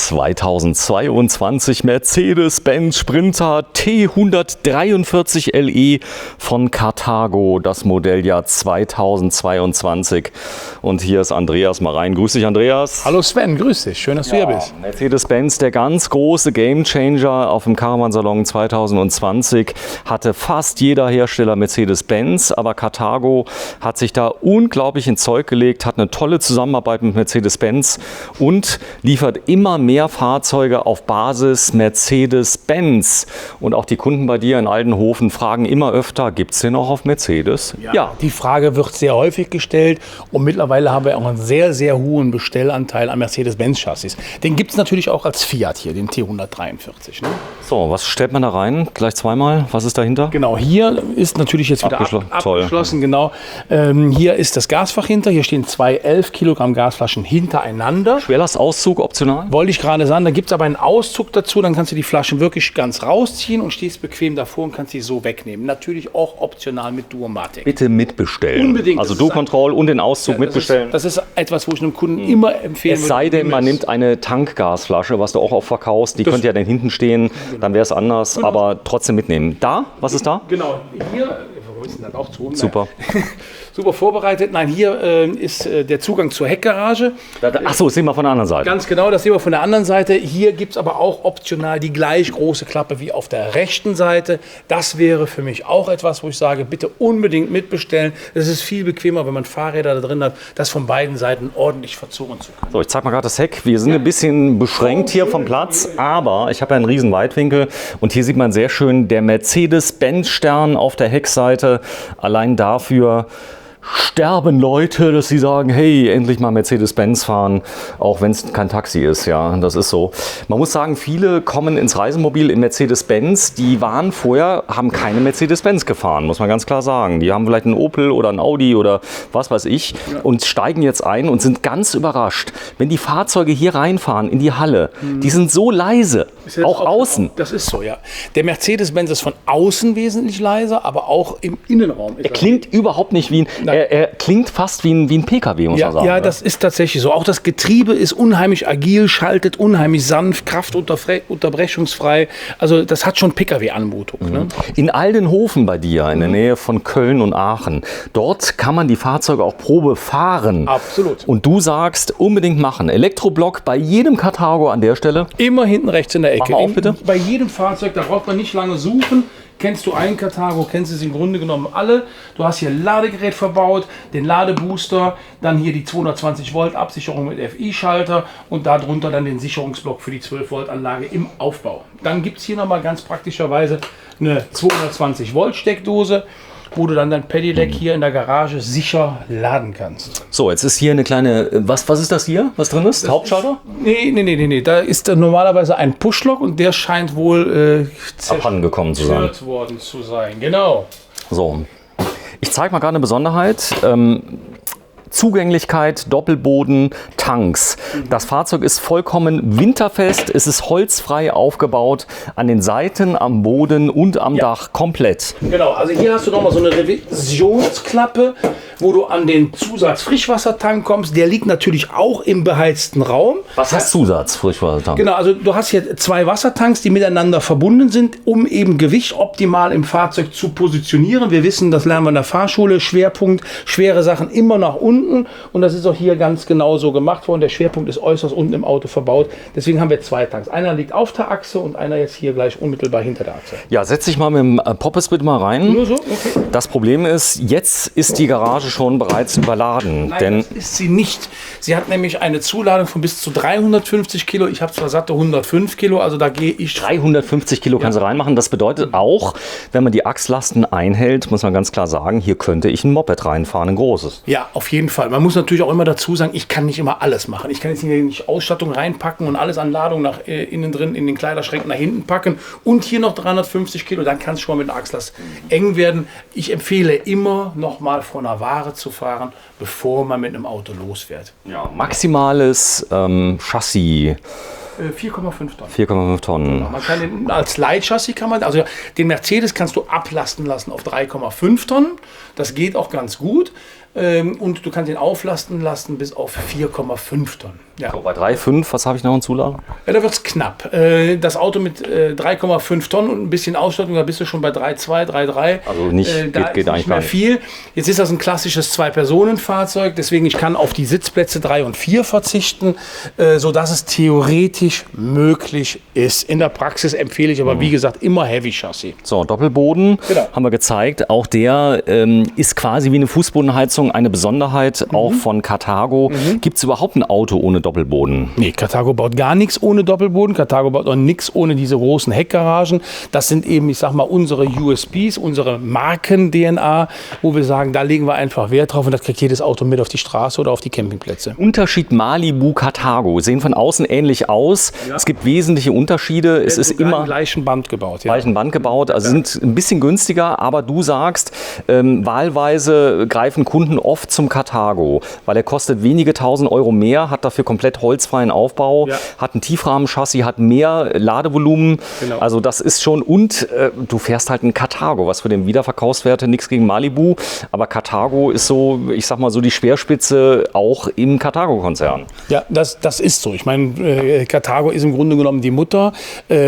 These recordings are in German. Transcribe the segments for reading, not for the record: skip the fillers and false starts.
2022 Mercedes-Benz Sprinter T143 LE von Carthago, das Modelljahr 2022. Und hier ist Andreas mal rein. Grüß dich, Andreas. Hallo Sven, grüß dich. Schön, dass du hier bist. Mercedes-Benz, der ganz große Gamechanger auf dem Caravan-Salon 2020, hatte fast jeder Hersteller Mercedes-Benz, aber Carthago hat sich da unglaublich ins Zeug gelegt, hat eine tolle Zusammenarbeit mit Mercedes-Benz und liefert immer mehr Fahrzeuge auf Basis Mercedes-Benz. Und auch die Kunden bei dir in Aldenhofen fragen immer öfter, gibt es den auch auf Mercedes? Ja, die Frage wird sehr häufig gestellt und mittlerweile haben wir auch einen sehr, sehr hohen Bestellanteil an Mercedes-Benz-Chassis. Den gibt es natürlich auch als Fiat hier, den T143. Ne? So, was stellt man da rein? Gleich zweimal. Was ist dahinter? Genau, hier ist natürlich jetzt wieder abgeschlossen. Genau. Hier ist das Gasfach hinter. Hier stehen zwei 11 Kilogramm Gasflaschen hintereinander. Schwerlastauszug optional? Wollte ich gerade sagen, da gibt es aber einen Auszug dazu, dann kannst du die Flaschen wirklich ganz rausziehen und stehst bequem davor und kannst sie so wegnehmen. Natürlich auch optional mit Duomatic. Bitte mitbestellen. Unbedingt. Also Duo-Control und den Auszug mitbestellen. Das ist etwas, wo ich einem Kunden immer empfehlen würde. Es sei denn, man nimmt eine Tankgasflasche, was du auch verkaufst, die könnte ja dann hinten stehen, dann wäre es anders, aber trotzdem mitnehmen. Da? Was ist da? Genau, hier, wir müssen das auch tun. Super. Super vorbereitet. Nein, hier ist der Zugang zur Heckgarage. Achso, das sehen wir von der anderen Seite. Ganz genau, das sehen wir von der anderen Seite. Hier gibt es aber auch optional die gleich große Klappe wie auf der rechten Seite. Das wäre für mich auch etwas, wo ich sage, bitte unbedingt mitbestellen. Es ist viel bequemer, wenn man Fahrräder da drin hat, das von beiden Seiten ordentlich verzogen zu können. So, ich zeige mal gerade das Heck. Wir sind ein bisschen beschränkt hier vom Platz, aber ich habe ja einen riesen Weitwinkel und hier sieht man sehr schön der Mercedes-Benz-Stern auf der Heckseite. Allein dafür sterben Leute, dass sie sagen, hey, endlich mal Mercedes-Benz fahren, auch wenn es kein Taxi ist, ja, das ist so. Man muss sagen, viele kommen ins Reisemobil in Mercedes-Benz, die waren vorher, haben keine Mercedes-Benz gefahren, muss man ganz klar sagen. Die haben vielleicht einen Opel oder einen Audi oder was weiß ich und steigen jetzt ein und sind ganz überrascht, wenn die Fahrzeuge hier reinfahren in die Halle, die sind so leise, auch außen. Das ist so, ja. Der Mercedes-Benz ist von außen wesentlich leiser, aber auch im Innenraum. Er klingt überhaupt nicht wie ein... Er klingt fast wie ein PKW, muss man sagen. Ja, oder? Das ist tatsächlich so. Auch das Getriebe ist unheimlich agil, schaltet unheimlich sanft, kraftunterbrechungsfrei. Also das hat schon PKW-Anmutung. Ne? In Aldenhofen bei dir, in der Nähe von Köln und Aachen, dort kann man die Fahrzeuge auch Probe fahren. Absolut. Und du sagst, unbedingt machen. Elektroblock bei jedem Carthago an der Stelle. Immer hinten rechts in der Ecke. Mach mal auf, bitte. Bei jedem Fahrzeug, da braucht man nicht lange suchen. Kennst du einen Carthago, kennst es im Grunde genommen alle. Du hast hier ein Ladegerät verbaut, den Ladebooster, dann hier die 220 Volt Absicherung mit FI-Schalter und darunter dann den Sicherungsblock für die 12 Volt Anlage im Aufbau. Dann gibt es hier nochmal ganz praktischerweise eine 220 Volt Steckdose, wo du dann dein Pedelec hier in der Garage sicher laden kannst. So, jetzt ist hier eine kleine, was ist das hier, was drin ist? Hauptschalter? Nee. Da ist normalerweise ein Pushlock und der scheint wohl abhandengekommen zu sein. Worden zu sein. Genau. So, ich zeige mal gerade eine Besonderheit. Zugänglichkeit, Doppelboden, Tanks. Das Fahrzeug ist vollkommen winterfest, es ist holzfrei aufgebaut, an den Seiten, am Boden und am Dach komplett. Genau, also hier hast du nochmal so eine Revisionsklappe, wo du an den Zusatz-Frischwassertank kommst. Der liegt natürlich auch im beheizten Raum. Was heißt Zusatz, Frischwassertank? Genau, also du hast hier zwei Wassertanks, die miteinander verbunden sind, um eben Gewicht optimal im Fahrzeug zu positionieren. Wir wissen, das lernen wir in der Fahrschule, Schwerpunkt, schwere Sachen immer nach unten. Und das ist auch hier ganz genau so gemacht worden. Der Schwerpunkt ist äußerst unten im Auto verbaut. Deswegen haben wir zwei Tanks. Einer liegt auf der Achse und einer jetzt hier gleich unmittelbar hinter der Achse. Ja, setz dich mal mit dem Poppes bitte mal rein. Nur so? Okay. Das Problem ist, jetzt ist die Garage schon bereits überladen. Nein, das ist sie nicht. Sie hat nämlich eine Zuladung von bis zu 350 Kilo. Ich habe zwar satte 105 Kilo, also da gehe ich... 350 Kilo kannst du reinmachen. Das bedeutet auch, wenn man die Achslasten einhält, muss man ganz klar sagen, hier könnte ich ein Moped reinfahren, ein großes. Ja, auf jeden Fall. Man muss natürlich auch immer dazu sagen, ich kann nicht immer alles machen. Ich kann jetzt hier nicht Ausstattung reinpacken und alles an Ladung nach innen drin in den Kleiderschränken nach hinten packen und hier noch 350 Kilo, dann kann es schon mal mit einer Achslast eng werden. Ich empfehle immer noch mal vor einer Ware zu fahren, bevor man mit einem Auto losfährt. Ja, maximales Chassis. 4,5 Tonnen. 4,5 Tonnen. Man kann den, als Leitchassis kann man, also den Mercedes kannst du ablasten lassen auf 3,5 Tonnen. Das geht auch ganz gut. und du kannst ihn auflasten lassen bis auf 4,5 Tonnen. Ja. So, bei 3,5, was habe ich noch in Zulage? Ja, da wird es knapp. Das Auto mit 3,5 Tonnen und ein bisschen Ausstattung, da bist du schon bei 3,2, 3,3. Also nicht, geht nicht eigentlich mehr gar nicht. viel. Jetzt ist das ein klassisches Zwei-Personen-Fahrzeug, deswegen ich kann auf die Sitzplätze 3 und 4 verzichten, sodass es theoretisch möglich ist. In der Praxis empfehle ich aber, wie gesagt, immer Heavy-Chassis. So, Doppelboden Genau. haben wir gezeigt. Auch der ist quasi wie eine Fußbodenheizung, eine Besonderheit auch von Carthago. Gibt es überhaupt ein Auto ohne Doppelboden? Nee, Carthago baut gar nichts ohne Doppelboden. Carthago baut auch nichts ohne diese großen Heckgaragen. Das sind eben, ich sag mal, unsere USPs, unsere Marken-DNA, wo wir sagen, da legen wir einfach Wert drauf und das kriegt jedes Auto mit auf die Straße oder auf die Campingplätze. Unterschied Malibu, Carthago sehen von außen ähnlich aus. Es gibt wesentliche Unterschiede. Es ist Sogar im immer gleichen Band gebaut. Ja. gleichen Band gebaut, also sind ein bisschen günstiger, aber du sagst, wahlweise greifen Kunden oft zum Carthago, weil er kostet wenige tausend Euro mehr, hat dafür komplett holzfreien Aufbau, Ja. hat ein Tiefrahmenchassis, hat mehr Ladevolumen, Genau. also das ist schon, und du fährst halt ein Carthago, was für den Wiederverkaufswerte nichts gegen Malibu, aber Carthago ist so, ich sag mal so die Speerspitze auch im Carthago-Konzern. Ja, das ist so. Ich meine, Carthago ist im Grunde genommen die Mutter.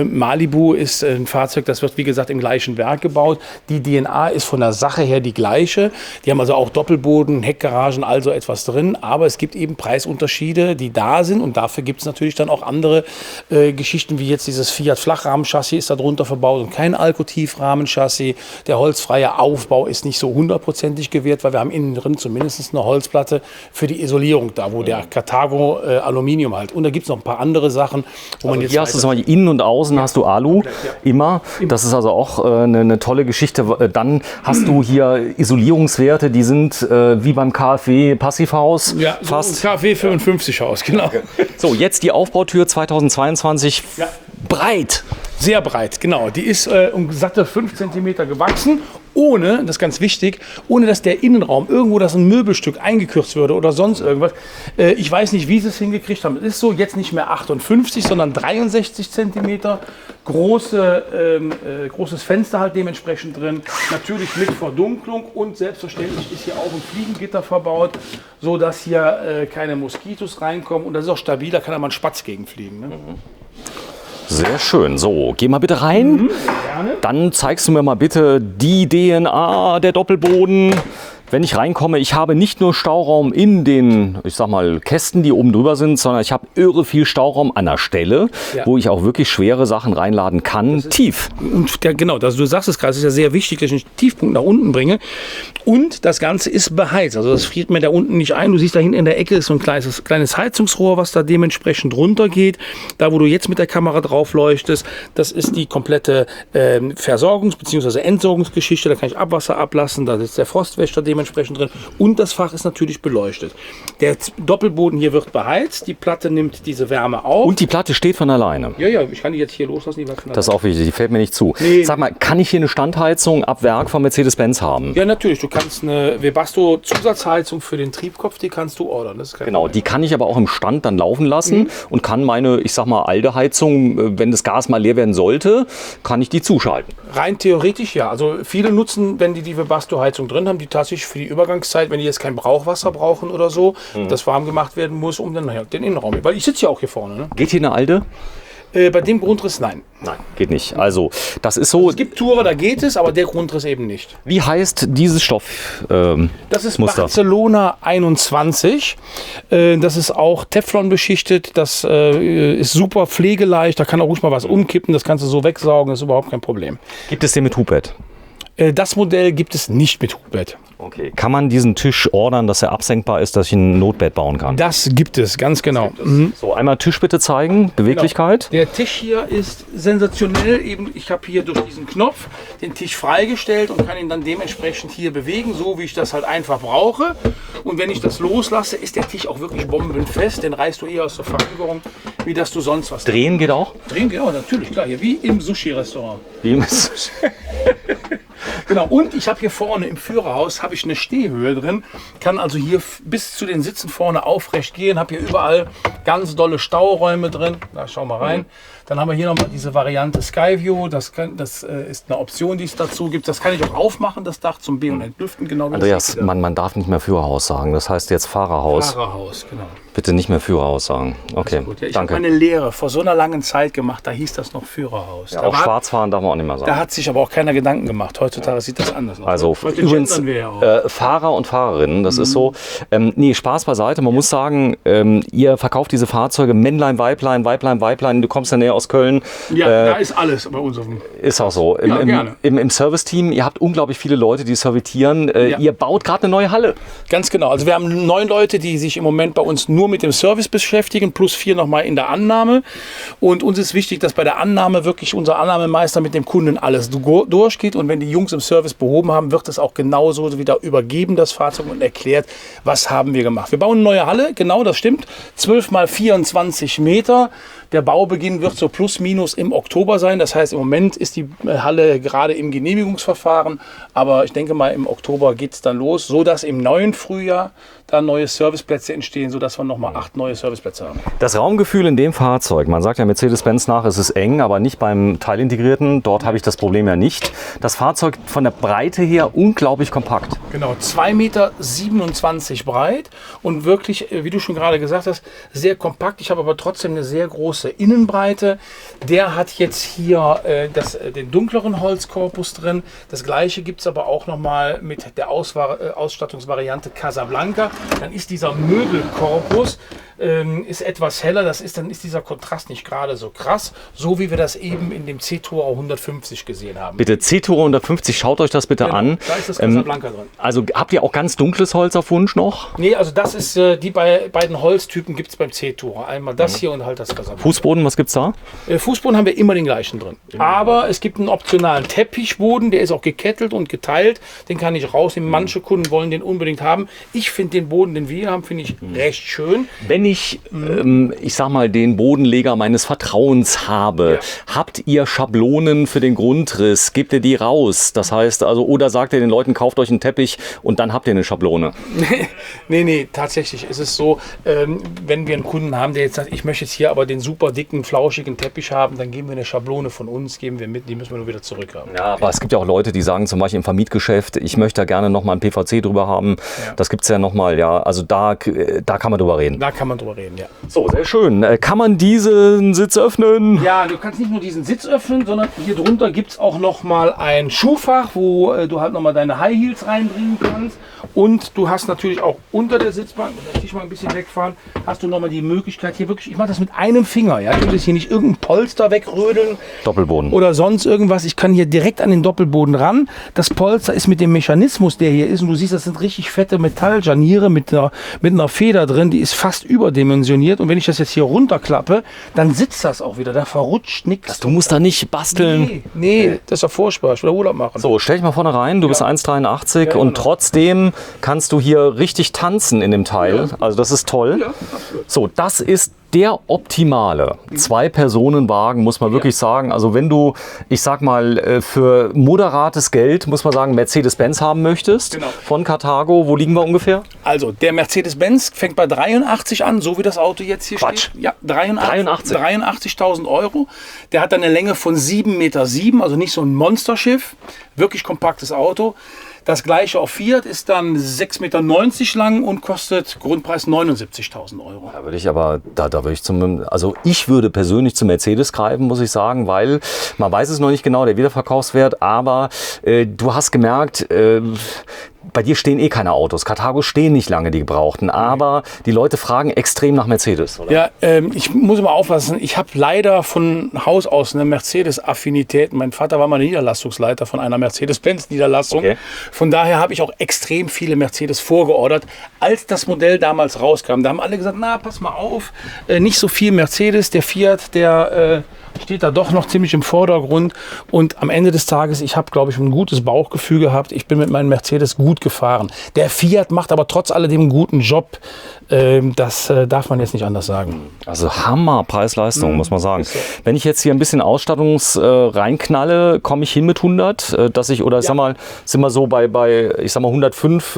Malibu ist ein Fahrzeug, das wird wie gesagt im gleichen Werk gebaut. Die DNA ist von der Sache her die gleiche. Die haben also auch Doppelboden, Heckgaragen, also etwas drin. Aber es gibt eben Preisunterschiede, die da sind. Und dafür gibt es natürlich dann auch andere Geschichten, wie jetzt dieses Fiat Flachrahmenchassis ist da drunter verbaut und kein Alco-Tiefrahmenchassis. Der holzfreie Aufbau ist nicht so hundertprozentig gewährt, weil wir haben innen drin zumindest eine Holzplatte für die Isolierung da, wo der Carthago Aluminium halt. Und da gibt es noch ein paar andere Sachen, wo man jetzt Hier hast du zum Beispiel innen und außen hast du Alu, immer. Das ist also auch eine tolle Geschichte. Dann hast du hier Isolierungswerte, die sind wie beim KfW Passivhaus ja, fast. so ein KfW 55 Haus, genau. So, jetzt die Aufbautür 2022. Ja. Breit. Sehr breit, genau. Die ist um satte 5 cm gewachsen, ohne, das ist ganz wichtig, ohne dass der Innenraum irgendwo, dass ein Möbelstück eingekürzt würde oder sonst irgendwas. Ich weiß nicht, wie sie es hingekriegt haben. Es ist so, jetzt nicht mehr 58, sondern 63 cm. Großes Fenster halt dementsprechend drin. Natürlich mit Verdunklung und selbstverständlich ist hier auch ein Fliegengitter verbaut, so dass hier keine Moskitos reinkommen. Und das ist auch stabil, da kann ja mal ein Spatz gegenfliegen. Ne? Sehr schön. So, geh mal bitte rein. Gerne. Dann zeigst du mir mal bitte die DNA der Doppelboden. Wenn ich reinkomme, ich habe nicht nur Stauraum in den, ich sag mal, Kästen, die oben drüber sind, sondern ich habe irre viel Stauraum an der Stelle, Ja. wo ich auch wirklich schwere Sachen reinladen kann, tief. Und genau, du sagst es gerade, es ist ja sehr wichtig, dass ich einen Tiefpunkt nach unten bringe. Und das Ganze ist beheizt. Also das friert mir da unten nicht ein. Du siehst da hinten in der Ecke ist so ein kleines Heizungsrohr, was da dementsprechend runtergeht. Da, wo du jetzt mit der Kamera drauf leuchtest, das ist die komplette Versorgungs- bzw. Entsorgungsgeschichte. Da kann ich Abwasser ablassen, da ist der Frostwächter dementsprechend drin. Und das Fach ist natürlich beleuchtet. Der Doppelboden hier wird beheizt. Die Platte nimmt diese Wärme auf. Und die Platte steht von alleine. Ja, ich kann die jetzt hier loslassen. Die bleibt von Das ist auch wichtig, die fällt mir nicht zu. Nee. Sag mal, kann ich hier eine Standheizung ab Werk von Mercedes-Benz haben? Ja, natürlich. Du kannst eine Webasto-Zusatzheizung für den Triebkopf, die kannst du ordern. Das ist kein Genau, die kann ich aber auch im Stand dann laufen lassen und kann meine, ich sag mal, alte Heizung, wenn das Gas mal leer werden sollte, kann ich die zuschalten. Rein theoretisch ja. Also viele nutzen, wenn die Webasto-Heizung drin haben, die tatsächlich für die Übergangszeit, wenn die jetzt kein Brauchwasser brauchen oder so, das warm gemacht werden muss, um dann den Innenraum. Weil ich sitze ja auch hier vorne. Ne? Geht hier eine alte? Bei dem Grundriss nein. Nein, geht nicht. Also, das ist so. Es gibt Tourer, da geht es, aber der Grundriss eben nicht. Wie heißt dieses Stoff? Das ist Muster. Barcelona 21. Das ist auch Teflon beschichtet. Das ist super pflegeleicht. Da kann auch ruhig mal was umkippen. Das kannst du so wegsaugen. Das ist überhaupt kein Problem. Gibt es den mit Hubbett? Das Modell gibt es nicht mit Hubbett. Okay. Kann man diesen Tisch ordern, dass er absenkbar ist, dass ich ein Notbett bauen kann? Das gibt es, ganz genau. So, einmal Tisch bitte zeigen, Beweglichkeit. Der Tisch hier ist sensationell. Eben, ich habe hier durch diesen Knopf den Tisch freigestellt und kann ihn dann dementsprechend hier bewegen, so wie ich das halt einfach brauche. Und wenn ich das loslasse, ist der Tisch auch wirklich bombenfest. Den reißt du eher aus der Verankerung, wie dass du sonst was Drehen geht auch? drehen. Genau, natürlich, klar, hier wie im Sushi-Restaurant. Wie Genau, und ich habe hier vorne im Führerhaus habe ich eine Stehhöhe drin, kann also hier bis zu den Sitzen vorne aufrecht gehen, habe hier überall ganz dolle Stauräume drin. Da schau mal rein. Dann haben wir hier nochmal diese Variante Skyview, das ist eine Option, die es dazu gibt. Das kann ich auch aufmachen, das Dach zum B- und Entlüften. Genau wie Andreas, man darf nicht mehr Führerhaus sagen, das heißt jetzt Fahrerhaus. Fahrerhaus, genau. Bitte nicht mehr Führerhaus sagen. Okay, Gut, ja, ich danke. habe eine Lehre vor so einer langen Zeit gemacht, da hieß das noch Führerhaus. Ja, auch schwarz fahren darf man auch nicht mehr sagen. Da hat sich aber auch keiner Gedanken gemacht. Heutzutage sieht das anders aus. Also Heute übrigens, gendern wir ja auch. Fahrer und Fahrerinnen, das ist so. Nee, Spaß beiseite. Man muss sagen, ihr verkauft diese Fahrzeuge Männlein, Weiblein, Weiblein, Weiblein. Du kommst ja näher aus Köln. Ja, da ist alles bei uns auf dem. Ist auch so. Ja, gerne. Im Serviceteam, ihr habt unglaublich viele Leute, die servitieren. Ja. Ihr baut gerade eine neue Halle. Ganz genau. Also wir haben 9 Leute, die sich im Moment bei uns nur mit dem Service beschäftigen, plus 4 nochmal in der Annahme. Und uns ist wichtig, dass bei der Annahme wirklich unser Annahmemeister mit dem Kunden alles durchgeht. Und wenn die Jungs im Service behoben haben, wird es auch genauso wieder übergeben, das Fahrzeug, und erklärt, was haben wir gemacht. Wir bauen eine neue Halle, genau, das stimmt. 12 mal 24 Meter. Der Baubeginn wird so plus minus im Oktober sein. Das heißt, im Moment ist die Halle gerade im Genehmigungsverfahren. Aber ich denke mal, im Oktober geht es dann los, sodass im neuen Frühjahr da neue Serviceplätze entstehen, sodass wir nochmal 8 neue Serviceplätze haben. Das Raumgefühl in dem Fahrzeug, man sagt ja Mercedes-Benz nach, es ist eng, aber nicht beim Teilintegrierten. Dort habe ich das Problem ja nicht. Das Fahrzeug von der Breite her unglaublich kompakt. Genau, 2,27 Meter breit und wirklich, wie du schon gerade gesagt hast, sehr kompakt. Ich habe aber trotzdem eine sehr große Innenbreite. Der hat jetzt hier den dunkleren Holzkorpus drin. Das gleiche gibt es aber auch nochmal mit der Ausstattungsvariante Casablanca. Dann ist dieser Möbelkorpus ist etwas heller. Dann ist dieser Kontrast nicht gerade so krass, so wie wir das eben in dem C-Tourer 150 gesehen haben. Bitte C-Tourer 150, schaut euch das bitte an. Da ist das Casablanca drin. Also habt ihr auch ganz dunkles Holz auf Wunsch noch? Nee, also das ist, die beiden Holztypen gibt es beim C-Tourer. Einmal das hier und halt das Casablanca. Fußboden, was gibt's da? Fußboden haben wir immer den gleichen drin. Aber es gibt einen optionalen Teppichboden, der ist auch gekettelt und geteilt. Den kann ich rausnehmen. Manche Kunden wollen den unbedingt haben. Ich finde den Boden, den wir haben, finde ich recht schön. Wenn ich, ich sag mal, den Bodenleger meines Vertrauens habe, habt ihr Schablonen für den Grundriss? Gebt ihr die raus? Das heißt, also, oder sagt ihr den Leuten, kauft euch einen Teppich und dann habt ihr eine Schablone? Nee, tatsächlich ist es so, wenn wir einen Kunden haben, der jetzt sagt, ich möchte jetzt hier aber den super dicken, flauschigen Teppich haben, dann geben wir eine Schablone von uns, geben wir mit, die müssen wir nur wieder zurückhaben. Ja, aber es gibt ja auch Leute, die sagen zum Beispiel im Vermietgeschäft, ich möchte da gerne nochmal ein PVC drüber haben. Ja. Das gibt es ja nochmal, ja, also da kann man drüber reden. Da kann man drüber reden, ja. So, sehr schön. Kann man diesen Sitz öffnen? Ja, du kannst nicht nur diesen Sitz öffnen, sondern hier drunter gibt es auch nochmal ein Schuhfach, wo du halt nochmal deine High Heels reinbringen kannst. Und du hast natürlich auch unter der Sitzbank, wenn ich mal ein bisschen wegfahren, hast du nochmal die Möglichkeit hier wirklich, ich mache das mit einem Finger, ja, ich will jetzt hier nicht irgendein Polster wegrödeln. Doppelboden. Oder sonst irgendwas. Ich kann hier direkt an den Doppelboden ran. Das Polster ist mit dem Mechanismus, der hier ist, und du siehst, das sind richtig fette Metalljarniere mit einer Feder drin, die ist fast überdimensioniert. Und wenn ich das jetzt hier runterklappe, dann sitzt das auch wieder, da verrutscht nichts. Du musst da nicht basteln. Nee, das ist ja furchtbar, ich will Urlaub machen. So, stell dich mal vorne rein, du bist 1,83 und trotzdem kannst du hier richtig tanzen in dem Teil. Ja. Also das ist toll. Ja, so, das ist der optimale Zwei-Personen-Wagen, muss man wirklich sagen. Also wenn du, ich sag mal, für moderates Geld, muss man sagen, Mercedes-Benz haben möchtest, von Carthago, wo liegen wir ungefähr? Also der Mercedes-Benz fängt bei 83 an, so wie das Auto jetzt hier steht. Ja, 83.000 Euro. Der hat dann eine Länge von 7,7 Meter, also nicht so ein Monsterschiff. Wirklich kompaktes Auto. Das gleiche auf Fiat ist dann 6,90 Meter lang und kostet Grundpreis 79.000 Euro. Da würde ich aber, ich würde persönlich zum Mercedes greifen, muss ich sagen, weil man weiß es noch nicht genau, der Wiederverkaufswert, aber du hast gemerkt, bei dir stehen eh keine Autos. Carthago stehen nicht lange, die gebrauchten. Aber die Leute fragen extrem nach Mercedes, oder? Ja, ich muss immer aufpassen. Ich habe leider von Haus aus eine Mercedes-Affinität. Mein Vater war mal Niederlassungsleiter von einer Mercedes-Benz-Niederlassung. Okay. Von daher habe ich auch extrem viele Mercedes vorgeordert. Als das Modell damals rauskam, da haben alle gesagt, na, pass mal auf, nicht so viel Mercedes. Der Fiat, der steht da doch noch ziemlich im Vordergrund. Und am Ende des Tages, ich habe, glaube ich, ein gutes Bauchgefühl gehabt. Ich bin mit meinem Mercedes gut gefahren. Der Fiat macht aber trotz alledem einen guten Job. Das darf man jetzt nicht anders sagen. Also Hammer Preis-Leistung, muss man sagen. Wenn ich jetzt hier ein bisschen reinknalle, komme ich hin mit 100, dass ich, oder sag mal, sind wir so bei ich sag mal 105,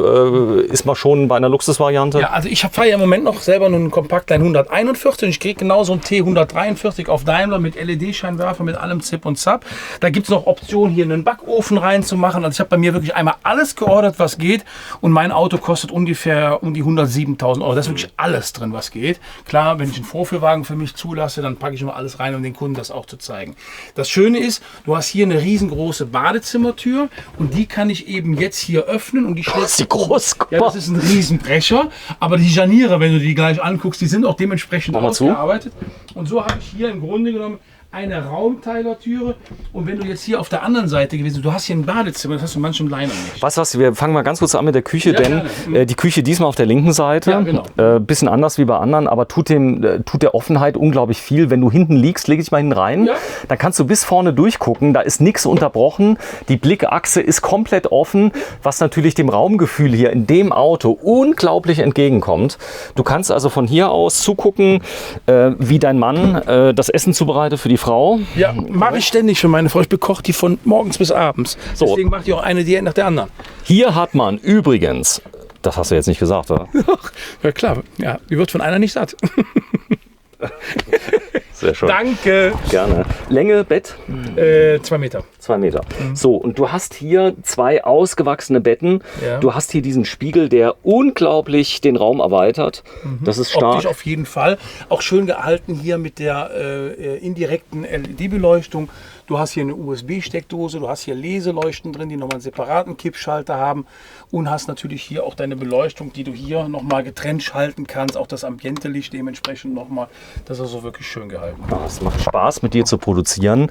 ist man schon bei einer Luxusvariante? Ja, also ich fahre ja im Moment noch selber nur einen Kompaktline 141 und ich kriege genauso einen T143 auf Daimler mit LED-Scheinwerfer, mit allem Zip und Zap. Da gibt es noch Optionen, hier einen Backofen reinzumachen. Also ich habe bei mir wirklich einmal alles geordert, was geht, und mein Auto kostet ungefähr um die 107.000 Euro. Da ist wirklich alles drin, was geht. Klar, wenn ich einen Vorführwagen für mich zulasse, dann packe ich immer alles rein, um den Kunden das auch zu zeigen. Das Schöne ist, du hast hier eine riesengroße Badezimmertür und die kann ich eben jetzt hier öffnen und die schlägt. Ist die groß? Ja, das ist ein Riesenbrecher, aber die Scharniere, wenn du die gleich anguckst, die sind auch dementsprechend ausgearbeitet. Und so habe ich hier im Grunde genommen eine Raumteilertüre, und wenn du jetzt hier auf der anderen Seite gewesen bist, du hast hier ein Badezimmer, das hast du in manchem Liner nicht. Weißt du was, wir fangen mal ganz kurz an mit der Küche, Ja, denn die Küche diesmal auf der linken Seite, Ja, genau. Bisschen anders wie bei anderen, aber tut der Offenheit unglaublich viel. Wenn du hinten liegst, leg dich mal hinten rein, Ja. dann kannst du bis vorne durchgucken, da ist nichts unterbrochen, die Blickachse ist komplett offen, was natürlich dem Raumgefühl hier in dem Auto unglaublich entgegenkommt. Du kannst also von hier aus zugucken, wie dein Mann das Essen zubereitet für die Frau. Ja, mache ich ständig für meine Frau. Ich bekoche die von morgens bis abends. So. Deswegen macht die auch eine Diät nach der anderen. Hier hat man übrigens, das hast du jetzt nicht gesagt, oder? Ja klar, ja, die wird von einer nicht satt. Sehr schön. Danke. Gerne. Länge, Bett? 2 Meter. 2 Meter. So, und du hast hier 2 ausgewachsene Betten. Ja. Du hast hier diesen Spiegel, der unglaublich den Raum erweitert. Das ist stark. Optisch auf jeden Fall. Auch schön gehalten hier mit der indirekten LED-Beleuchtung. Du hast hier eine USB-Steckdose, du hast hier Leseleuchten drin, die nochmal einen separaten Kippschalter haben, und hast natürlich hier auch deine Beleuchtung, die du hier nochmal getrennt schalten kannst. Auch das Ambientelicht dementsprechend nochmal. Das ist also wirklich schön gehalten. Es macht Spaß, mit dir zu produzieren,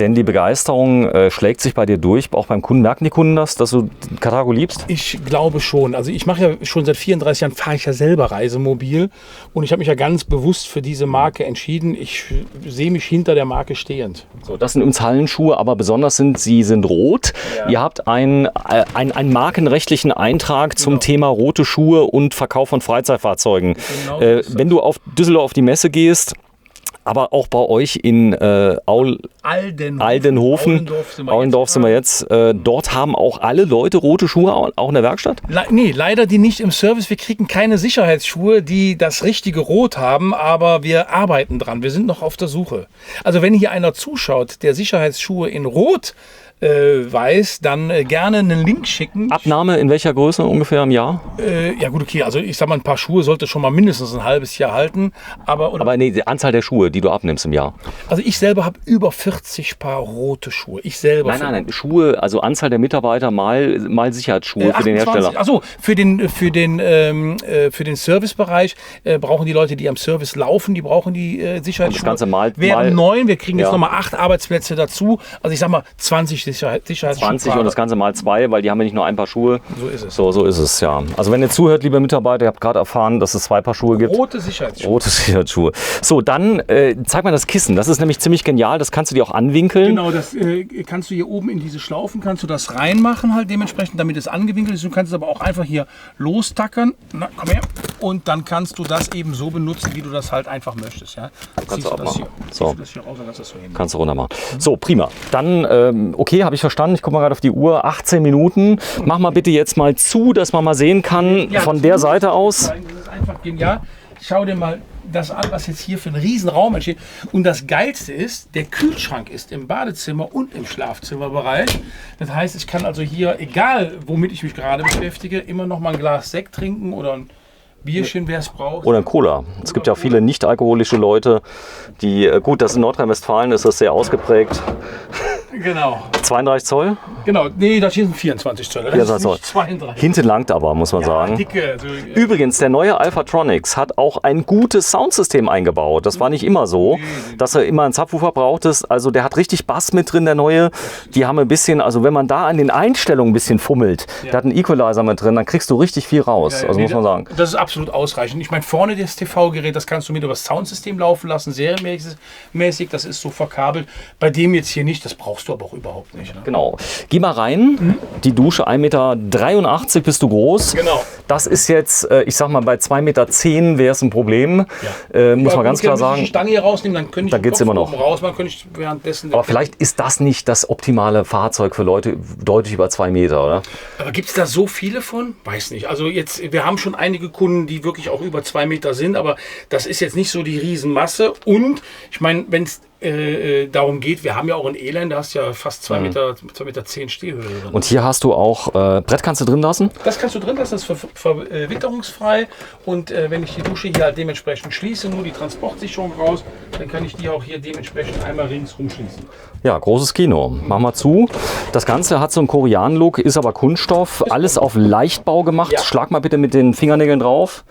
denn die Begeisterung schlägt sich bei dir durch, auch beim Kunden. Merken die Kunden das, dass du Carthago liebst? Ich glaube schon. Also ich mache ja schon seit 34 Jahren, fahre ich ja selber Reisemobil, und ich habe mich ja ganz bewusst für diese Marke entschieden. Ich sehe mich hinter der Marke stehend. So, das sind übrigens Hallenschuhe, aber besonders sie sind rot. Ja. Ihr habt einen markenrechtlichen Eintrag zum Thema rote Schuhe und Verkauf von Freizeitfahrzeugen. Genau so ist Wenn du auf Düsseldorf auf die Messe gehst, aber auch bei euch in Aldenhofen, Aulendorf sind wir jetzt, dort haben auch alle Leute rote Schuhe, auch in der Werkstatt? Nee, leider die nicht im Service. Wir kriegen keine Sicherheitsschuhe, die das richtige Rot haben, aber wir arbeiten dran. Wir sind noch auf der Suche. Also wenn hier einer zuschaut, der Sicherheitsschuhe in Rot weiß, dann gerne einen Link schicken. Abnahme in welcher Größe ungefähr im Jahr? Ja gut, okay, also ich sag mal, ein paar Schuhe sollte schon mal mindestens ein halbes Jahr halten. Aber nee, die Anzahl der Schuhe, die du abnimmst im Jahr. Also ich selber habe über 40 Paar rote Schuhe. Ich selber. Nein, Schuhe, also Anzahl der Mitarbeiter mal Sicherheitsschuhe für den Hersteller. Achso, für den Servicebereich brauchen die Leute, die am Service laufen, die brauchen die Sicherheitsschuhe. Und das Ganze mal 9, wir kriegen jetzt ja. nochmal 8 Arbeitsplätze dazu. Also ich sag mal 20 Sicherheitsschuhe. 20 und das Ganze mal 2, weil die haben ja nicht nur ein Paar Schuhe. So ist es. So ist es, ja. Also wenn ihr zuhört, liebe Mitarbeiter, ihr habt gerade erfahren, dass es 2 Paar Schuhe gibt. Rote Sicherheitsschuhe. Rote Sicherheitsschuhe. So, dann zeig mal das Kissen. Das ist nämlich ziemlich genial. Das kannst du dir auch anwinkeln. Genau, das kannst du hier oben in diese Schlaufen, kannst du das reinmachen halt dementsprechend, damit es angewinkelt ist. Du kannst es aber auch einfach hier lostackern. Na, komm her. Und dann kannst du das eben so benutzen, wie du das halt einfach möchtest. Ja? Kannst du das abmachen. hier. So. Ziehst du das hier raus, dann kannst du das so hin. Kannst du runter machen. So, prima. Dann, okay, habe ich verstanden. Ich gucke mal gerade auf die Uhr. 18 Minuten. Mach mal bitte jetzt mal zu, dass man mal sehen kann, Ja, von der Seite aus. Das ist einfach genial. Schau dir mal das an, was jetzt hier für ein Riesenraum entsteht. Und das Geilste ist, der Kühlschrank ist im Badezimmer und im Schlafzimmerbereich. Das heißt, ich kann also hier, egal womit ich mich gerade beschäftige, immer noch mal ein Glas Sekt trinken oder ein Bierchen, wer es braucht. Oder ein Cola. Es gibt ja auch viele nicht alkoholische Leute, die, gut, das in Nordrhein-Westfalen ist das sehr ausgeprägt. Genau. 32 Zoll? Genau. Nee, das hier sind 24 Zoll. Das 24 ist nicht 32. Hinten langt aber, muss man sagen. Dicke. Also, Übrigens, der neue Alphatronics hat auch ein gutes Soundsystem eingebaut. Das war nicht immer so, dass er immer einen Subwoofer brauchtest. Also der hat richtig Bass mit drin, der neue. Die haben ein bisschen, also wenn man da an den Einstellungen ein bisschen fummelt, der hat einen Equalizer mit drin, dann kriegst du richtig viel raus. Also muss man sagen. Das ist absolut ausreichend. Ich meine, vorne das TV-Gerät, das kannst du mit über das Soundsystem laufen lassen, serienmäßig. Das ist so verkabelt. Bei dem jetzt hier nicht, das brauchst du aber auch überhaupt nicht. Ne? Genau. Geh mal rein. Die Dusche 1,83 Meter bist du groß. Genau. Das ist jetzt, ich sag mal, bei 2,10 Meter wäre es ein Problem. Muss man ganz klar sagen. Wenn ich die Stange hier rausnehmen, dann könnte ich da geht's immer noch raus, dann könnte ich währenddessen. Aber vielleicht ist das nicht das optimale Fahrzeug für Leute deutlich über 2 Meter, oder? Aber gibt es da so viele von? Weiß nicht. Also jetzt, wir haben schon einige Kunden, die wirklich auch über 2 Meter sind, aber das ist jetzt nicht so die Riesenmasse. Und ich meine, wenn es darum geht, wir haben ja auch ein E-Line, da hast du ja fast 2,10 Meter Stehhöhe drin. Und hier hast du auch, Brett kannst du drin lassen? Das kannst du drin lassen, das ist verwitterungsfrei. Und wenn ich die Dusche hier halt dementsprechend schließe, nur die Transportsicherung raus, dann kann ich die auch hier dementsprechend einmal ringsrum schließen. Ja, großes Kino. Mach mal zu. Das Ganze hat so einen Korean-Look, ist aber Kunststoff, alles auf Leichtbau gemacht. Ja. Schlag mal bitte mit den Fingernägeln drauf.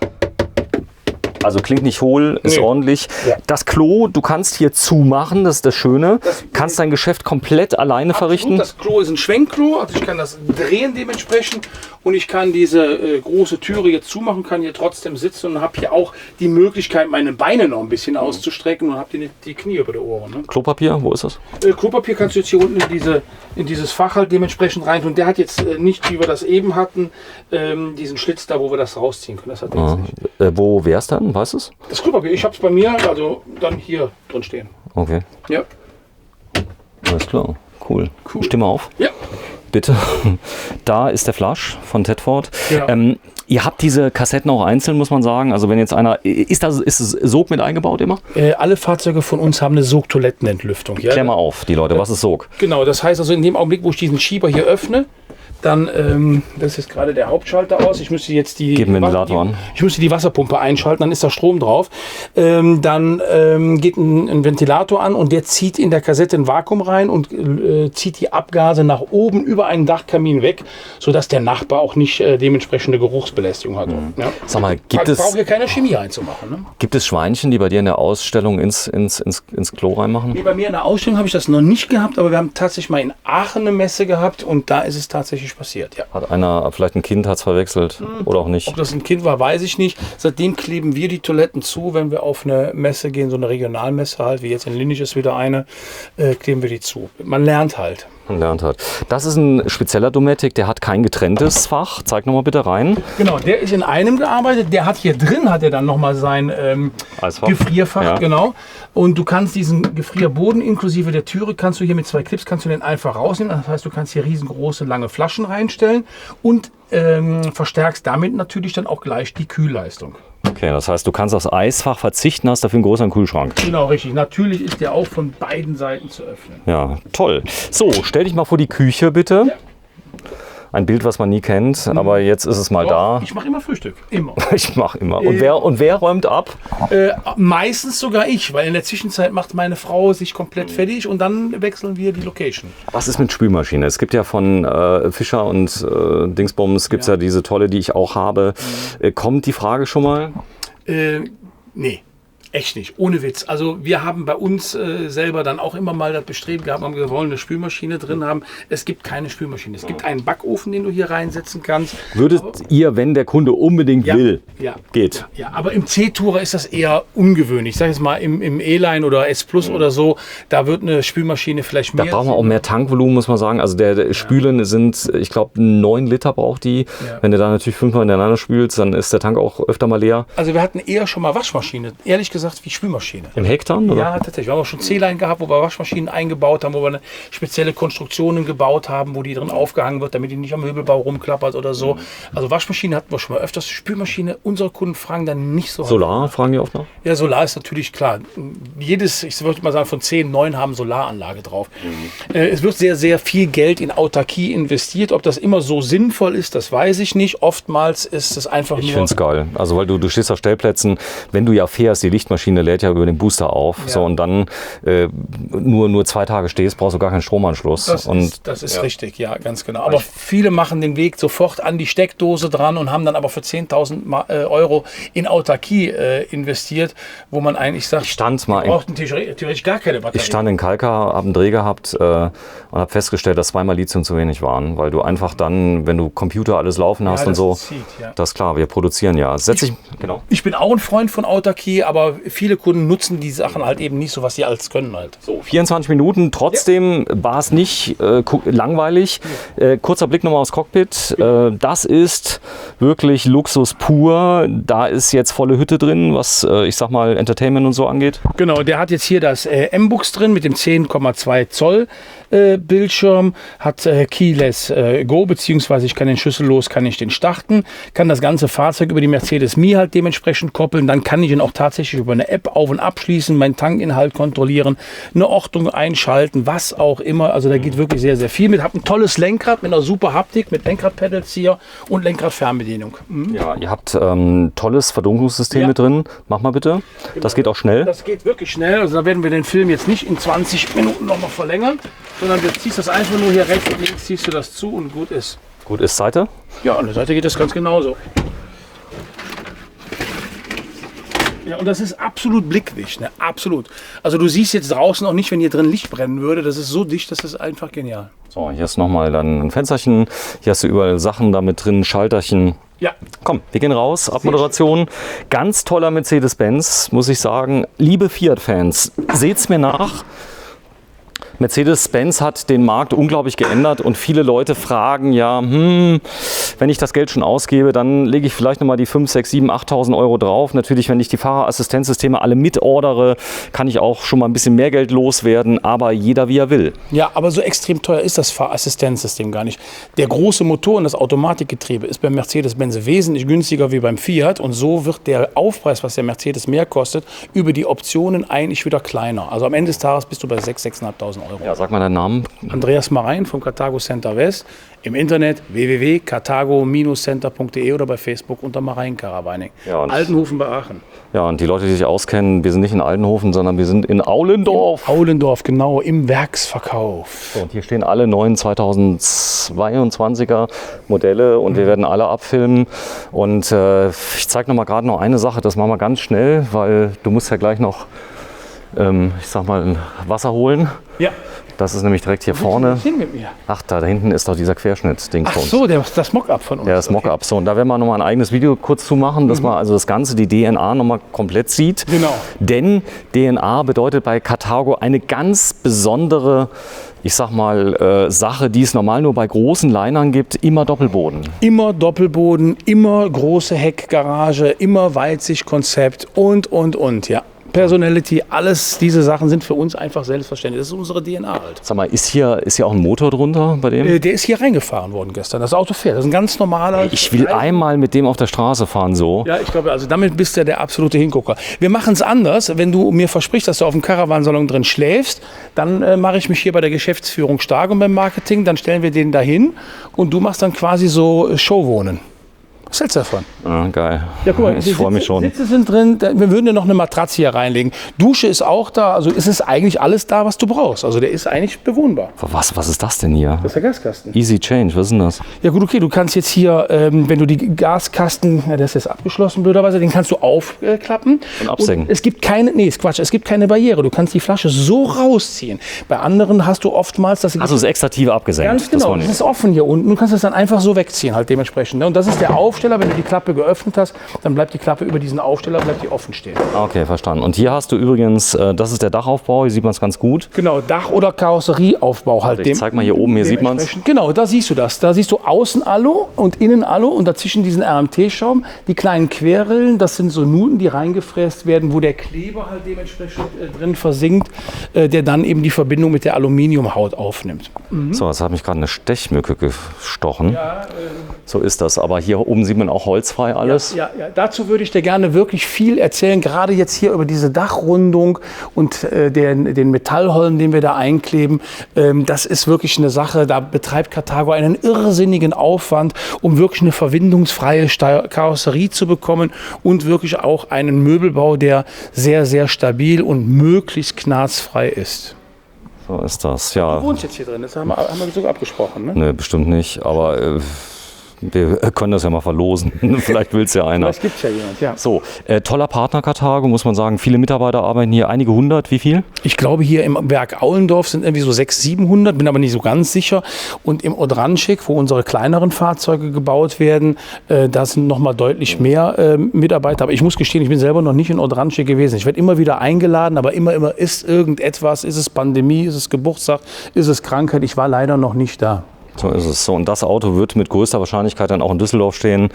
Also klingt nicht hohl, ist ordentlich. Ja. Das Klo, du kannst hier zumachen, das ist das Schöne. Kannst dein Geschäft komplett alleine verrichten. Das Klo ist ein Schwenkklo, also ich kann das drehen dementsprechend und ich kann diese große Türe jetzt zumachen, kann hier trotzdem sitzen und habe hier auch die Möglichkeit, meine Beine noch ein bisschen auszustrecken und habe die Knie über die Ohren. Ne? Klopapier, wo ist das? Klopapier kannst du jetzt hier unten in dieses Fach halt dementsprechend rein tun. Der hat jetzt nicht, wie wir das eben hatten, diesen Schlitz da, wo wir das rausziehen können. Das hat jetzt nicht. Wo wäre es dann? Weißt du es? Das Klopapier, ich habe es bei mir, also dann hier drin stehen. Okay. Ja. Alles klar. Cool. Stimme auf. Ja. Bitte. Da ist der Flash von Tedford. Ja. Ihr habt diese Kassetten auch einzeln, muss man sagen. Also wenn jetzt einer, ist es Sog mit eingebaut immer? Alle Fahrzeuge von uns haben eine Sog-Toilettenentlüftung. Ja? Klär mal auf, die Leute, was ist Sog? Genau, das heißt also in dem Augenblick, wo ich diesen Schieber hier öffne, dann, das ist jetzt gerade der Hauptschalter aus. Ich müsste jetzt die Wasserpumpe einschalten, dann ist da Strom drauf. Dann geht ein Ventilator an und der zieht in der Kassette ein Vakuum rein und zieht die Abgase nach oben über einen Dachkamin weg, sodass der Nachbar auch nicht dementsprechende Geruchsbelästigung hat. Ja. Sag mal, braucht hier keine Chemie reinzumachen. Ne? Gibt es Schweinchen, die bei dir in der Ausstellung ins Klo reinmachen? Nee, bei mir in der Ausstellung habe ich das noch nicht gehabt, aber wir haben tatsächlich mal in Aachen eine Messe gehabt und da ist es tatsächlich passiert, ja. Hat einer, vielleicht ein Kind hat es verwechselt oder auch nicht? Ob das ein Kind war, weiß ich nicht. Seitdem kleben wir die Toiletten zu, wenn wir auf eine Messe gehen, so eine Regionalmesse halt, wie jetzt in Linnich ist wieder eine, kleben wir die zu. Man lernt halt. Das ist ein spezieller Dometic, der hat kein getrenntes Fach. Zeig nochmal bitte rein. Genau, der ist in einem gearbeitet. Der hat hier drin, hat er dann nochmal sein Gefrierfach. Genau. Und du kannst diesen Gefrierboden inklusive der Türe, kannst du hier mit 2 Clips, kannst du den einfach rausnehmen. Das heißt, du kannst hier riesengroße, lange Flaschen reinstellen und verstärkst damit natürlich dann auch gleich die Kühlleistung. Okay, das heißt, du kannst aufs Eisfach verzichten, hast dafür einen größeren Kühlschrank. Genau, richtig. Natürlich ist der auch von beiden Seiten zu öffnen. Ja, toll. So, stell dich mal vor die Küche, bitte. Ja. Ein Bild, was man nie kennt, aber jetzt ist es mal da. Ich mache immer Frühstück. Immer. Ich mache immer. Und wer räumt ab? Meistens sogar ich, weil in der Zwischenzeit macht meine Frau sich komplett fertig und dann wechseln wir die Location. Was ist mit Spülmaschine? Es gibt ja von Fischer und Dingsbums, gibt es ja diese tolle, die ich auch habe. Kommt die Frage schon mal? Nee. Echt nicht, ohne Witz. Also wir haben bei uns selber dann auch immer mal das Bestreben gehabt, wir wollen eine Spülmaschine drin haben. Es gibt keine Spülmaschine. Es gibt einen Backofen, den du hier reinsetzen kannst. Würdet ihr, wenn der Kunde unbedingt will, geht? Ja, aber im C-Tourer ist das eher ungewöhnlich. Ich sage jetzt mal im E-Line oder S Plus oder so, da wird eine Spülmaschine vielleicht mehr. Da brauchen wir auch mehr Tankvolumen, muss man sagen. Also der Spülen sind, ich glaube, 9 Liter braucht die. Ja. Wenn du da natürlich 5-mal hintereinander spülst, dann ist der Tank auch öfter mal leer. Also wir hatten eher schon mal Waschmaschine. Ehrlich gesagt, wie Spülmaschine. Im Hektar? Ja, tatsächlich. Wir haben auch schon C-Line gehabt, wo wir Waschmaschinen eingebaut haben, wo wir eine spezielle Konstruktionen gebaut haben, wo die drin aufgehangen wird, damit die nicht am Möbelbau rumklappert oder so. Also Waschmaschine hatten wir schon mal öfters. Spülmaschine, unsere Kunden fragen dann nicht so. Solar fragen die oft noch? Ja, Solar ist natürlich klar. Ich würde mal sagen, von 10, 9 haben Solaranlage drauf. Es wird sehr, sehr viel Geld in Autarkie investiert. Ob das immer so sinnvoll ist, das weiß ich nicht. Oftmals ist es einfach Ich finde es geil. Also weil du stehst auf Stellplätzen, wenn du ja fährst, die Lichtmaschine Maschine lädt ja über den Booster auf. Ja. So, und dann nur 2 Tage stehst, brauchst du gar keinen Stromanschluss. Das ist richtig, ja, ganz genau. Aber viele machen den Weg sofort an die Steckdose dran und haben dann aber für 10.000 Euro in Autarkie investiert, wo man eigentlich sagt, braucht theoretisch gar keine Batterie. Ich stand in Kalkar, habe einen Dreh gehabt und habe festgestellt, dass 2-mal Lithium zu wenig waren, weil du einfach dann, wenn du Computer alles laufen hast und so, das ist klar, wir produzieren ja. Genau. Ich bin auch ein Freund von Autarkie, aber viele Kunden nutzen die Sachen halt eben nicht so, was sie alles können halt. So, 24 Minuten, trotzdem war es nicht langweilig. Kurzer Blick nochmal aufs Cockpit. Das ist wirklich Luxus pur. Da ist jetzt volle Hütte drin, was ich sag mal Entertainment und so angeht. Genau, der hat jetzt hier das M-Books drin mit dem 10,2 Zoll Bildschirm, hat Keyless Go, beziehungsweise ich kann den schlüssellos, kann ich den starten, kann das ganze Fahrzeug über die Mercedes Me halt dementsprechend koppeln, dann kann ich ihn auch tatsächlich über eine App auf- und abschließen, meinen Tankinhalt kontrollieren, eine Ortung einschalten, was auch immer, also da geht wirklich sehr, sehr viel mit, hab ein tolles Lenkrad mit einer super Haptik, mit Lenkradpedals hier und Lenkradfernbedienung. Ja, ihr habt tolles Verdunklungssystem mit drin, mach mal bitte, das geht auch schnell. Das geht wirklich schnell, also da werden wir den Film jetzt nicht in 20 Minuten nochmal verlängern, sondern du ziehst das einfach nur hier rechts und links, ziehst du das zu und gut ist. Gut ist Seite? Ja, an der Seite geht das ganz genauso. Ja, und das ist absolut blickdicht, ne? Absolut. Also du siehst jetzt draußen auch nicht, wenn hier drin Licht brennen würde, das ist so dicht, das ist einfach genial. So, hier ist nochmal dann ein Fensterchen, hier hast du überall Sachen damit drin, Schalterchen. Ja. Komm, wir gehen raus, Abmoderation. Ganz toller Mercedes-Benz, muss ich sagen. Liebe Fiat-Fans, seht's mir nach. Mercedes-Benz hat den Markt unglaublich geändert und viele Leute fragen ja, wenn ich das Geld schon ausgebe, dann lege ich vielleicht nochmal die 5, 6, 7, 8.000 Euro drauf. Natürlich, wenn ich die Fahrerassistenzsysteme alle mitordere, kann ich auch schon mal ein bisschen mehr Geld loswerden, aber jeder wie er will. Ja, aber so extrem teuer ist das Fahrassistenzsystem gar nicht. Der große Motor und das Automatikgetriebe ist beim Mercedes-Benz wesentlich günstiger wie beim Fiat und so wird der Aufpreis, was der Mercedes mehr kostet, über die Optionen eigentlich wieder kleiner. Also am Ende des Tages bist du bei 6.000, 6.500 Euro. Ja, sag mal deinen Namen. Andreas Marein vom Carthago Center West. Im Internet www.carthago-center.de oder bei Facebook unter Marein Caravaning. Ja, Altenhofen bei Aachen. Ja, und die Leute, die sich auskennen, wir sind nicht in Altenhofen, sondern wir sind in Aulendorf. Aulendorf, genau, im Werksverkauf. So, und hier stehen alle neuen 2022er Modelle und wir werden alle abfilmen. Und ich zeige gerade noch eine Sache, das machen wir ganz schnell, weil du musst ja gleich noch, ich sag mal, Wasser holen. Ja. Das ist nämlich direkt hier vorne. Mit mir? Ach, da hinten ist doch dieser Querschnitt-Ding von uns. Ach so, das Mock-up von uns. Ja, das Mock-up. So, und da werden wir nochmal ein eigenes Video kurz zu machen, dass man also das Ganze, die DNA nochmal komplett sieht. Genau. Denn DNA bedeutet bei Carthago eine ganz besondere, ich sag mal, Sache, die es normal nur bei großen Linern gibt, immer Doppelboden. Immer Doppelboden, immer große Heckgarage, immer Weitsichtkonzept und, ja. Personality, alles diese Sachen sind für uns einfach selbstverständlich. Das ist unsere DNA halt. Sag mal, ist hier auch ein Motor drunter bei dem? Der ist hier reingefahren worden gestern. Das Auto fährt. Das ist ein ganz normaler. Ich will einmal mit dem auf der Straße fahren, so. Ja, ich glaube, also damit bist du der absolute Hingucker. Wir machen es anders. Wenn du mir versprichst, dass du auf dem Caravansalon drin schläfst, dann mache ich mich hier bei der Geschäftsführung stark und beim Marketing. Dann stellen wir den dahin und du machst dann quasi so Showwohnen. Was hältst du davon? Ah, geil. Ja, guck mal, ich freue mich schon. Sitze sind drin, wir würden dir noch eine Matratze hier reinlegen. Dusche ist auch da, also es ist eigentlich alles da, was du brauchst. Also der ist eigentlich bewohnbar. Was ist das denn hier? Das ist der Gaskasten. Easy Change, was ist denn das? Ja gut, okay, du kannst jetzt hier, wenn du die Gaskasten, ja, das ist jetzt abgeschlossen blöderweise, den kannst du aufklappen. Und absenken. Und es gibt keine, es gibt keine Barriere. Du kannst die Flasche so rausziehen. Bei anderen hast du oftmals, dass Also das Extrative abgesenkt. ganz genau, das ist offen hier unten. Du kannst es dann einfach so wegziehen halt dementsprechend. Ne? Und das ist der Aufsteller, wenn du die Klappe geöffnet hast, dann bleibt die Klappe über diesen Aufsteller, bleibt die offen stehen. Okay, verstanden. Und hier hast du übrigens, das ist der Dachaufbau, hier sieht man es ganz gut. Genau, Dach- oder Karosserieaufbau halt. Ich zeig mal hier oben, hier sieht man es. Genau, da siehst du das. Da siehst du Außen-Alu und Innen-Alu und dazwischen diesen RMT-Schaum. Die kleinen Querrillen, das sind so Nuten, die reingefräst werden, wo der Kleber halt dementsprechend drin versinkt, der dann eben die Verbindung mit der Aluminiumhaut aufnimmt. So, jetzt hat mich gerade eine Stechmücke gestochen. So ist das. Aber hier oben sieht man auch holzfrei alles. Ja, dazu würde ich dir gerne wirklich viel erzählen, gerade jetzt hier über diese Dachrundung und den Metallholm, den wir da einkleben. Das ist wirklich eine Sache, da betreibt Karthago einen irrsinnigen Aufwand, um wirklich eine verwindungsfreie Karosserie zu bekommen und wirklich auch einen Möbelbau, der sehr, sehr stabil und möglichst knarzfrei ist. So ist das, ja. Du wohnst jetzt hier drin, das haben wir sogar abgesprochen, ne? Ne, bestimmt nicht, aber wir können das ja mal verlosen. Vielleicht will es ja einer. Das gibt ja jemand, ja. So, toller Partner Karthago, muss man sagen. Viele Mitarbeiter arbeiten hier, einige hundert. Wie viel? Ich glaube, hier im Werk Aulendorf sind irgendwie so 600, 700, bin aber nicht so ganz sicher. Und im Odranschik, wo unsere kleineren Fahrzeuge gebaut werden, da sind noch mal deutlich mehr Mitarbeiter. Aber ich muss gestehen, ich bin selber noch nicht in Odranschik gewesen. Ich werde immer wieder eingeladen, aber immer ist irgendetwas. Ist es Pandemie, ist es Geburtstag, ist es Krankheit? Ich war leider noch nicht da. So ist es. So, und das Auto wird mit größter Wahrscheinlichkeit dann auch in Düsseldorf stehen.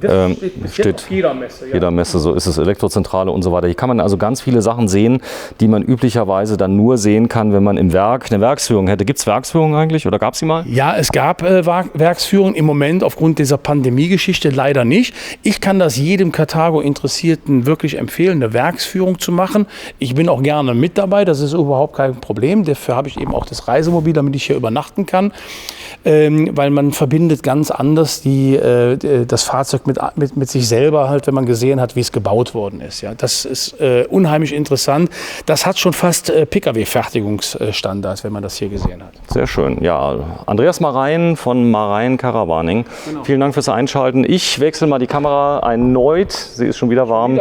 Das steht auf jeder Messe. Ja. Jeder Messe, so ist es, Elektrozentrale und so weiter. Hier kann man also ganz viele Sachen sehen, die man üblicherweise dann nur sehen kann, wenn man im Werk eine Werksführung hätte. Gibt es Werksführungen eigentlich oder gab es sie mal? Ja, es gab Werksführungen im Moment aufgrund dieser Pandemie-Geschichte leider nicht. Ich kann das jedem Karthago-Interessierten wirklich empfehlen, eine Werksführung zu machen. Ich bin auch gerne mit dabei, das ist überhaupt kein Problem. Dafür habe ich eben auch das Reisemobil, damit ich hier übernachten kann. Weil man verbindet ganz anders das Fahrzeug mit sich selber, halt, wenn man gesehen hat, wie es gebaut worden ist. Ja, das ist unheimlich interessant. Das hat schon fast Pkw-Fertigungsstandards, wenn man das hier gesehen hat. Sehr schön. Ja, Andreas Marein von Marein Caravaning. Genau. Vielen Dank fürs Einschalten. Ich wechsle mal die Kamera erneut. Sie ist schon wieder warm.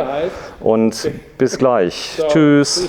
Und bis gleich. Ciao. Tschüss.